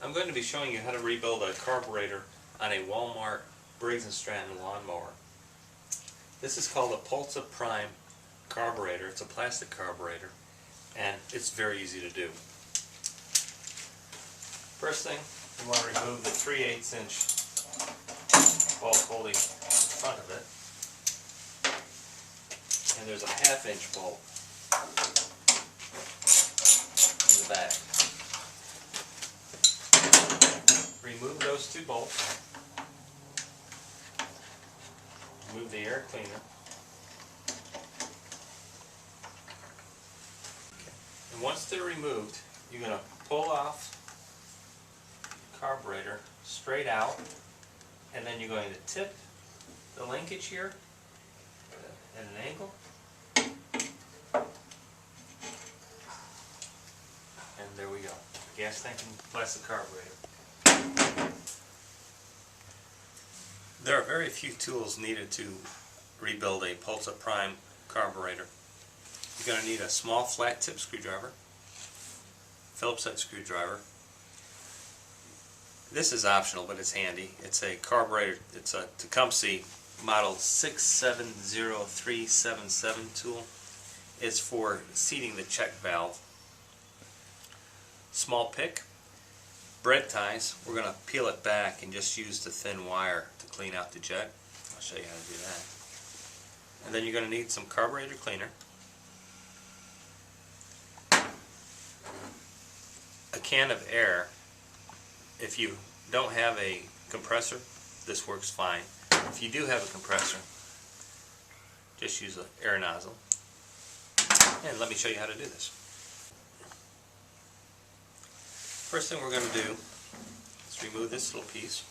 I'm going to be showing you how to rebuild a carburetor on a Walmart Briggs & Stratton lawnmower. This is called a Pulsa Prime carburetor. It's a plastic carburetor and it's very easy to do. First thing, you want to remove the 3/8 inch bolt holding the front of it, and there's a 1/2 inch bolt in the back. Remove those two bolts. Remove the air cleaner. And once they're removed, you're going to pull off the carburetor straight out, and then you're going to tip the linkage here at an angle, and there we go. Gas tank and plastic carburetor. There are very few tools needed to rebuild a Pulsa Prime carburetor. You're going to need a small flat tip screwdriver, Phillips head screwdriver. This is optional, but it's handy. It's a carburetor, it's a Tecumseh model 670377 tool. It's for seating the check valve. Small pick, bread ties. We're going to peel it back and just use the thin wire to clean out the jet. I'll show you how to do that. And then you're going to need some carburetor cleaner, a can of air. If you don't have a compressor, this works fine. If you do have a compressor, just use an air nozzle. And let me show you how to do this. First thing we're going to do is remove this little piece.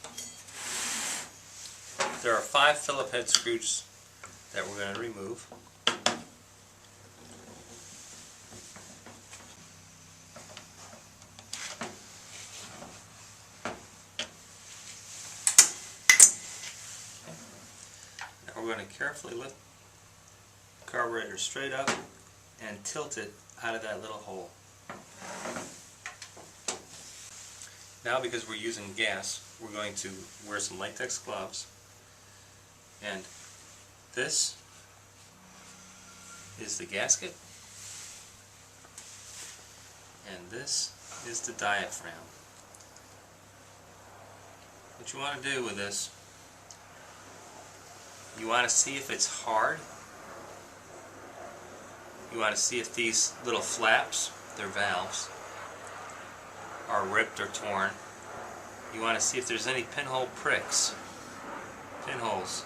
There are 5 Phillips head screws that we're going to remove. Now we're going to carefully lift the carburetor straight up and tilt it out of that little hole. Now, because we're using gas, we're going to wear some latex gloves, and this is the gasket, and this is the diaphragm. What you want to do with this, you want to see if it's hard. You want to see if these little flaps, they're valves, are ripped or torn. You want to see if there's any pinhole pricks, pinholes,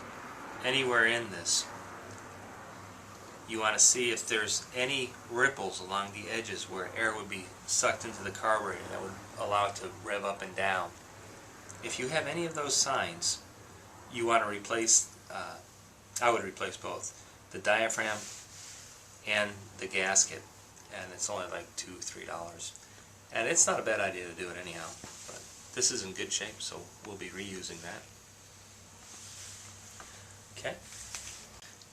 anywhere in this. You want to see if there's any ripples along the edges where air would be sucked into the carburetor that would allow it to rev up and down. If you have any of those signs, you want to replace, I would replace both, the diaphragm and the gasket, and it's only like $2–3. And it's not a bad idea to do it anyhow, but this is in good shape, so we'll be reusing that. Okay.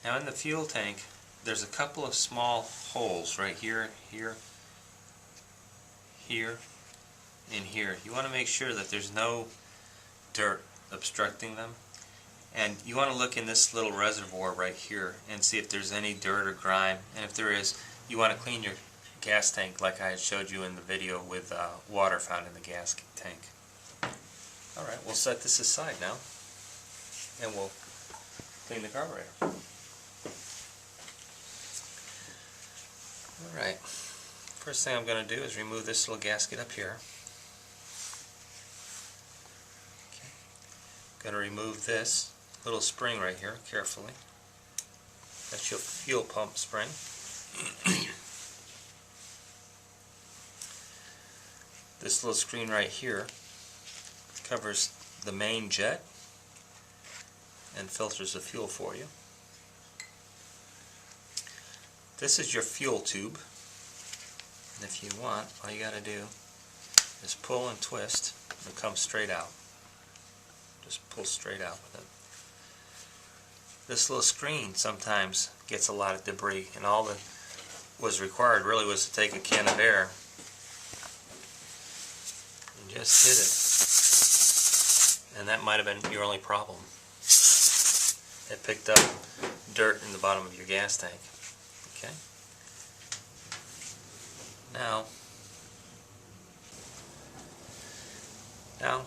Now in the fuel tank, there's a couple of small holes right here, here, here, and here. You want to make sure that there's no dirt obstructing them. And you want to look in this little reservoir right here and see if there's any dirt or grime. And if there is, you want to clean your gas tank like I had showed you in the video with water found in the gas tank. Alright, we'll set this aside now and we'll clean the carburetor. Alright, first thing I'm going to do is remove this little gasket up here. Okay. I'm going to remove this little spring right here carefully. That's your fuel pump spring. This little screen right here covers the main jet and filters the fuel for you. This is your fuel tube, and if you want, all you got to do is pull and twist and it comes straight out. Just pull straight out with it. This little screen sometimes gets a lot of debris, and all that was required really was to take a can of air just hit it. And that might have been your only problem. It picked up dirt in the bottom of your gas tank. Okay? Now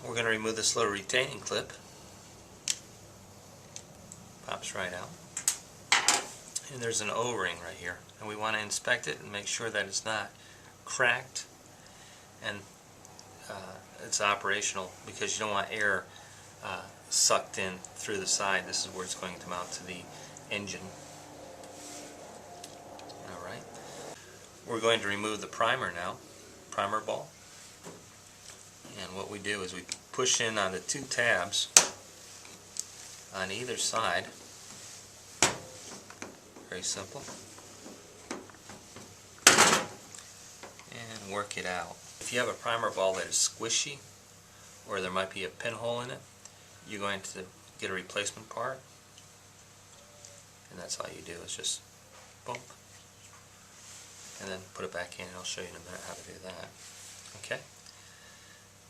we're going to remove this little retaining clip. Pops right out. And there's an O-ring right here. And we want to inspect it and make sure that it's not cracked and it's operational, because you don't want air sucked in through the side. This is where it's going to mount to the engine. Alright. We're going to remove the primer now, primer ball. And what we do is we push in on the two tabs on either side. Very simple. And work it out. If you have a primer ball that is squishy, or there might be a pinhole in it, you're going to get a replacement part. And that's all you do, is just bump and then put it back in. I'll show you in a minute how to do that. Okay?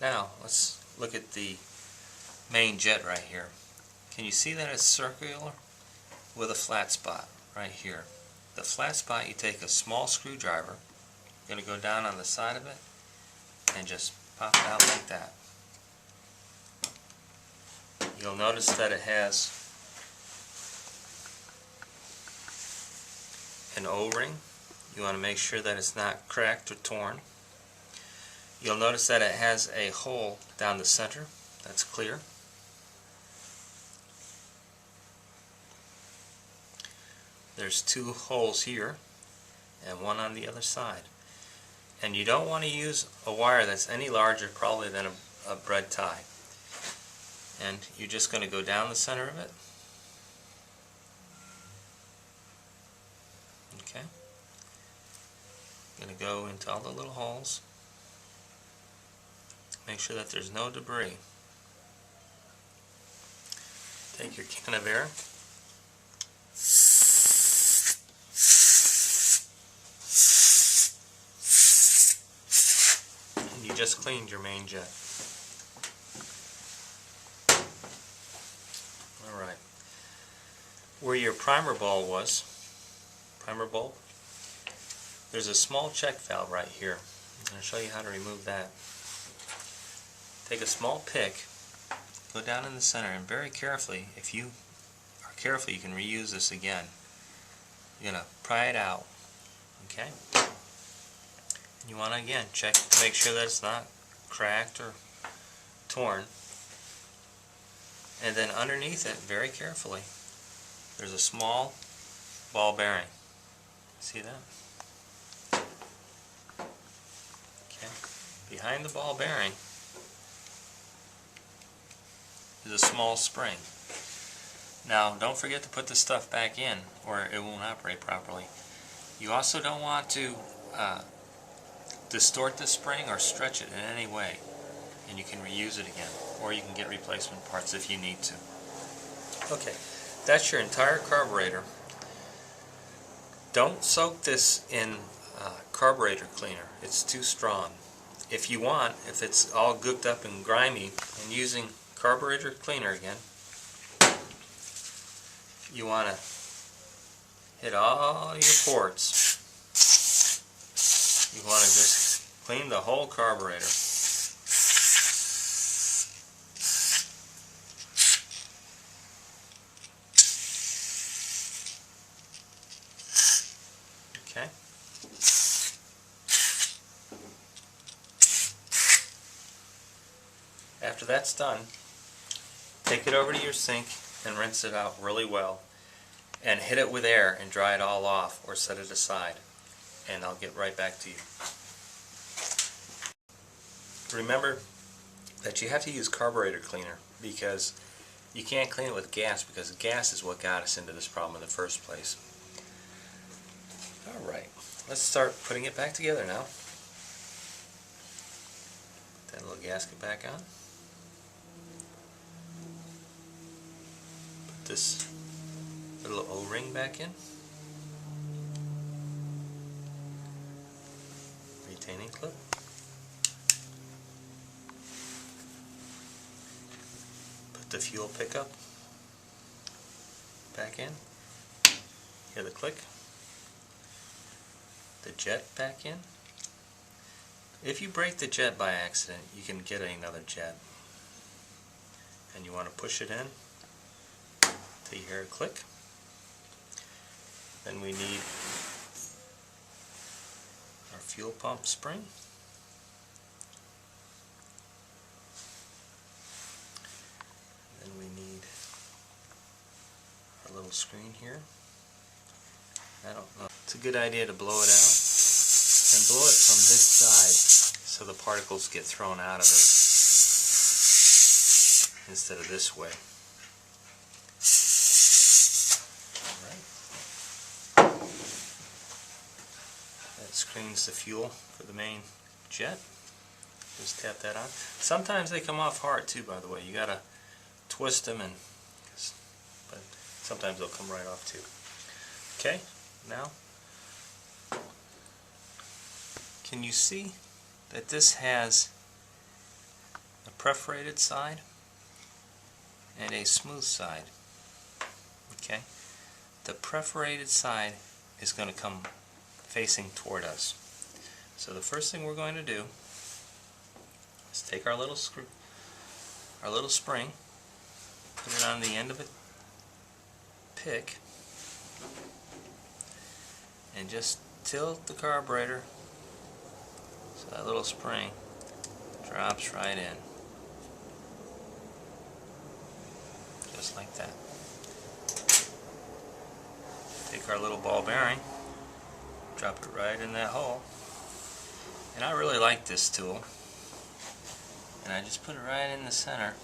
Now, let's look at the main jet right here. Can you see that it's circular with a flat spot right here? The flat spot, you take a small screwdriver, you're going to go down on the side of it and just pop it out like that. You'll notice that it has an O-ring. You want to make sure that it's not cracked or torn. You'll notice that it has a hole down the center. That's clear. There's two holes here and one on the other side. And you don't want to use a wire that's any larger probably than a bread tie. And you're just going to go down the center of it. Okay. I'm going to go into all the little holes. Make sure that there's no debris. Take your can of air. And you just cleaned your main jet. Alright. Where your primer ball was, primer bulb, there's a small check valve right here. I'm going to show you how to remove that. Take a small pick, go down in the center, and very carefully, if you are careful, you can reuse this again. You're going to pry it out, okay? And you want to again check to make sure that it's not cracked or torn. And then underneath it, very carefully, there's a small ball bearing. See that? Okay. Behind the ball bearing is a small spring. Now, don't forget to put this stuff back in or it won't operate properly. You also don't want to distort the spring or stretch it in any way, and you can reuse it again, or you can get replacement parts if you need to. Okay, that's your entire carburetor. Don't soak this in carburetor cleaner. It's too strong. If you want, if it's all gooked up and grimy, and using carburetor cleaner again, you want to hit all your ports. You want to just clean the whole carburetor. Okay. After that's done, take it over to your sink and rinse it out really well, and hit it with air and dry it all off, or set it aside, and I'll get right back to you. Remember that you have to use carburetor cleaner, because you can't clean it with gas, because gas is what got us into this problem in the first place. Alright, let's start putting it back together now. Put that little gasket back on. Put this little O-ring back in. Retaining clip. the fuel pickup back in. Hear the click. The jet back in. If you break the jet by accident, you can get another jet. And you want to push it in till you hear a click. Then we need our fuel pump spring. Then we need our little screen here. I don't know. It's a good idea to blow it out and blow it from this side so the particles get thrown out of it instead of this way. Alright. That screens the fuel for the main jet. Just tap that on. Sometimes they come off hard too, by the way. You gotta twist them, but sometimes they'll come right off too. Okay, now can you see that this has a perforated side and a smooth side? Okay, the perforated side is going to come facing toward us. So the first thing we're going to do is take our little screw, our little spring, put it on the end of a pick, and just tilt the carburetor so that little spring drops right in. Just like that. Take our little ball bearing, drop it right in that hole. And I really like this tool. And I just put it right in the center.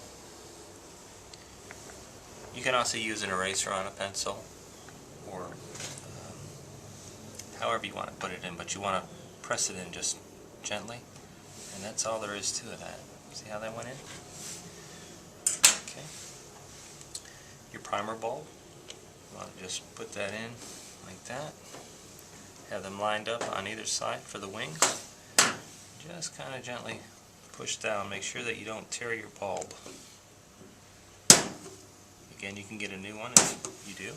You can also use an eraser on a pencil, or however you want to put it in, but you want to press it in just gently, and that's all there is to that. See how that went in? Okay. Your primer bulb, you want to just put that in like that. Have them lined up on either side for the wings. Just kind of gently push down. Make sure that you don't tear your bulb. Again, you can get a new one if you do.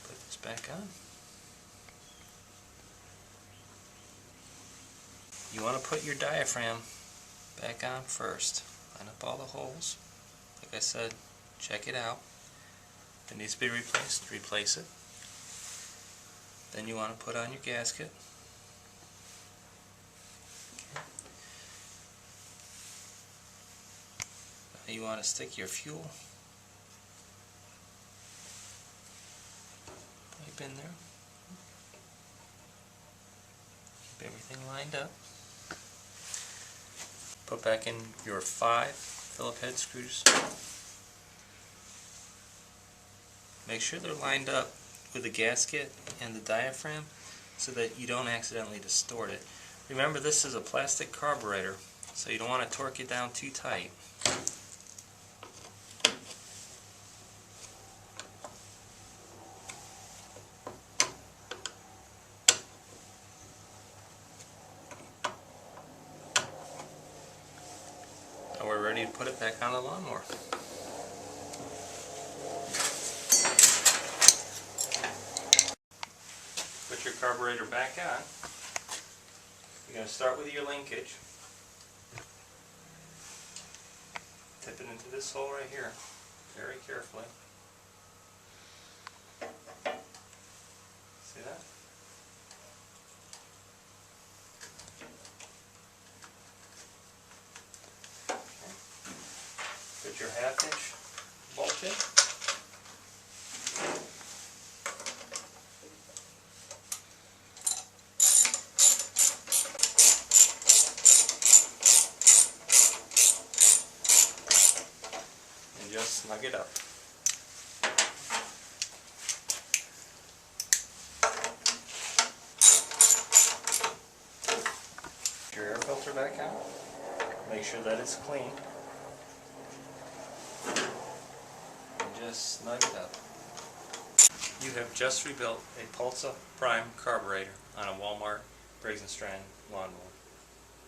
Put this back on. You want to put your diaphragm back on first. Line up all the holes. Like I said, check it out. If it needs to be replaced, replace it. Then you want to put on your gasket. Okay. Now you want to stick your fuel pipe in there. Keep everything lined up. Put back in your 5 Phillip head screws. Make sure they're lined up with the gasket and the diaphragm so that you don't accidentally distort it. Remember, this is a plastic carburetor, so you don't want to torque it down too tight. Now we're ready to put it back on the lawnmower. Put your carburetor back on. You're going to start with your linkage. Tip it into this hole right here, very carefully. See that? Okay. Put your 1/2-inch bolt in. Just snug it up. Your air filter back on. Make sure that it's clean. And just snug it up. You have just rebuilt a Pulsa Prime carburetor on a Walmart Briggs & Stratton lawnmower.